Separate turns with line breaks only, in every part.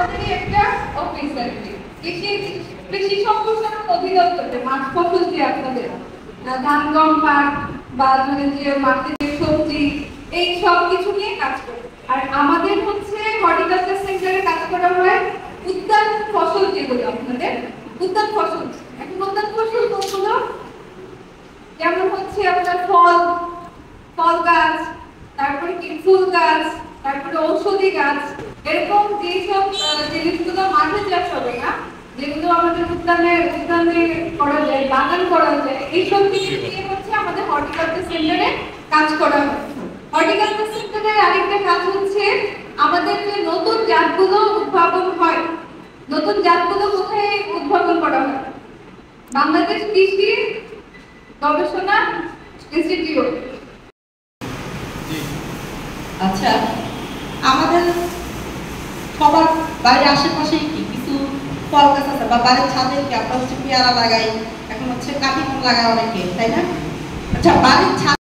আমাদের একটা অফিস আর কি কৃষি কৃষি সম্প্রসারণ অধিদপ্তরে মাঠ ফসল যে আপনাদের ধান গম পাট বা যে মাঠে যে সবজি এই সব কিছু নিয়ে কাজ করে। আর আমাদের হচ্ছে হর্টিকালচার সেন্টারে কাজ করা হয় উদ্যান ফসল যেগুলো আপনাদের উদ্যান ফসল। এখন উদ্যান ফসল কোনগুলো? যেমন হচ্ছে আপনার ফল গাছ, তারপরে কি ফুল গাছ, তারপরে ঔষধি গাছ, এরকম যেসব জিনিসগুলো মাঠে চাষ হবে না, যেগুলো আমাদের উদ্যানে করা যায়, বাগান করা যায়, এইসব জিনিস নিয়ে হচ্ছে আমাদের হর্টিকালচার সেন্টারে কাজ করা হয়। হর্টিকালচার সেন্টারের আরেকটা কাজ হচ্ছে আমাদের যে নতুন জাতগুলো উদ্ভাবন হয়, নতুন জাতগুলো কোথায় উদ্ভাবন করা হয়? বাংলাদেশ কৃষি গবেষণা ইনস্টিটিউট।
আচ্ছা, আমাদের সবার বাড়ির আশেপাশে কি কিছু ফল গাছ আছে বা বাড়ির ছাদে কি আমরা হচ্ছে পেয়ারা লাগাই, এখন হচ্ছে কাঠিমন লাগায় অনেকে, তাই না? আচ্ছা, বাড়ির ছাদ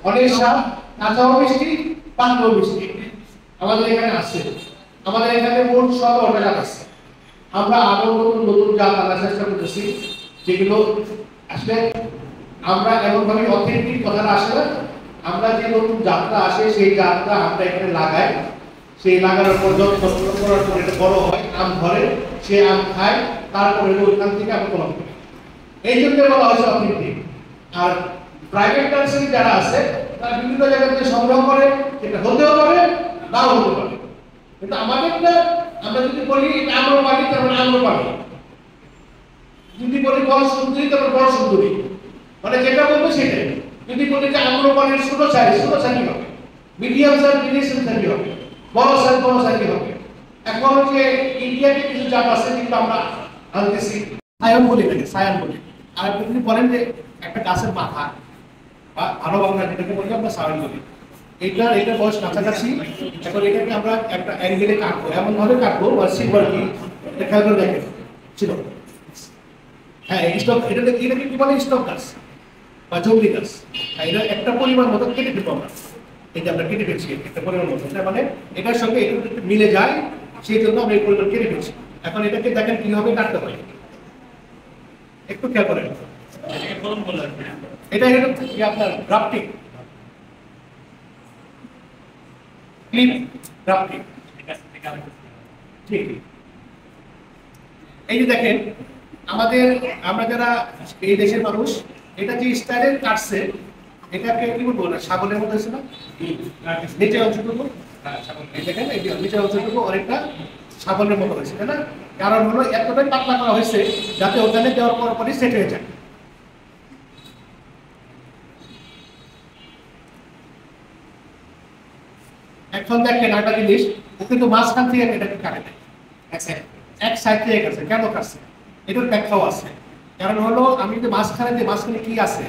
অনেক সাপ কাঁচাও মিষ্টি পাকাও মিষ্টি আমাদের এখানে আছে। আমাদের এখানে মোট 17টা জাত আছে। আমরা আরো নতুন জাত আনার চেষ্টা করতেছি, যেগুলো আসলে আমরা এমনভাবে অথেন্টিক কথাটা আসলে আমরা যে নতুন জাতটা আসে সেই জাতটা আমরা এখানে লাগাই, সেই লাগানোর পর যত্ন করার পর এটা বড় হয়, আম ধরে, সে আম খায়, তারপরে ওইখান থেকে আমরা কলম করি। এই জন্য বলা হয়েছে অথেন্টিক। আর প্রাইভেট নার্সারি যারা আছে তারা বিভিন্ন জায়গা থেকে সংগ্রহ করে, সেটা হতেও পারে নাও হতে পারে। কিন্তু আমাদেরটা আমরা যদি বলি আম্রপালি, তারপরে আম্রপালি, যদি বলি বড় সুন্দরী, তারপরে বড় সুন্দরী, মানে যেটা বলবো সেটাই। যদি বলি যে আম্রপালির ছোট সাইজ হবে, মিডিয়াম সাইজ হবে, বড় সাইজ হবে। এখন যে ইন্ডিয়াতে কিছু জাত আছে কিন্তু আমরা আনতেছি সায়ন বলি, সায়ান বলি। আর যদি বলেন যে একটা গাছের মাথা বা আরো বাংলা যেটাকে বলি আমরা সায়ন বলি, এটা বয়স কাছাকাছি। এখন এটাকে আমরা একটা অ্যাঙ্গেলে কাটবো, এমন ভাবে কাটবো বা সিলভার কি এটা খেয়াল করে দেখেন ছিল। হ্যাঁ, স্টক এটাকে কি বলে? স্টক গাছ বা জঙ্গলি গাছ। এটা একটা পরিমাণ মতো কেটে দেবো আমরা, এটা আমরা কেটে ফেলছি একটা পরিমাণ মতো, মানে এটার সঙ্গে এটা মিলে যায়, সেই জন্য আমরা এই পরিমাণ কেটে ফেলছি। এখন এটাকে দেখেন কিভাবে কাটতে হয়, একটু খেয়াল করেন। এটা আপনার গ্রাফটিং, ক্লিপ গ্রাফটিং। ঠিক, এই যে দেখেন আমরা যারা এই দেশের মানুষ, এটা যে স্টাইলে কাটছে এটাকে কি বলবো না, ছাগলের মতো হয়েছে না? নিচের অংশটুকু দেখেন, এই নিচের অংশটুকু অনেকটা ছাগলের মতো হয়েছে, তাই না? কারণ হলো এতটাই পাতলা করা হয়েছে যাতে ওখানে দেওয়ার পরপরই সেট হয়ে যায়। এখন দেখেন একটা জিনিস, ও কিন্তু মাঝখান থেকে এটাকে কাটে দেয়, এক সাইড থেকে কাটছে। কেন কাটছে? এটার ব্যাখ্যাও আছে। কারণ হলো আমি যদি মাঝখানে কি আছে?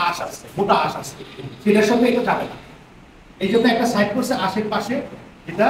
আঁশ আছে, মোটা আঁশ আছে, সেটার সঙ্গে এটা যাবে না। এই জন্য একটা সাইড করছে আশের পাশে, এটা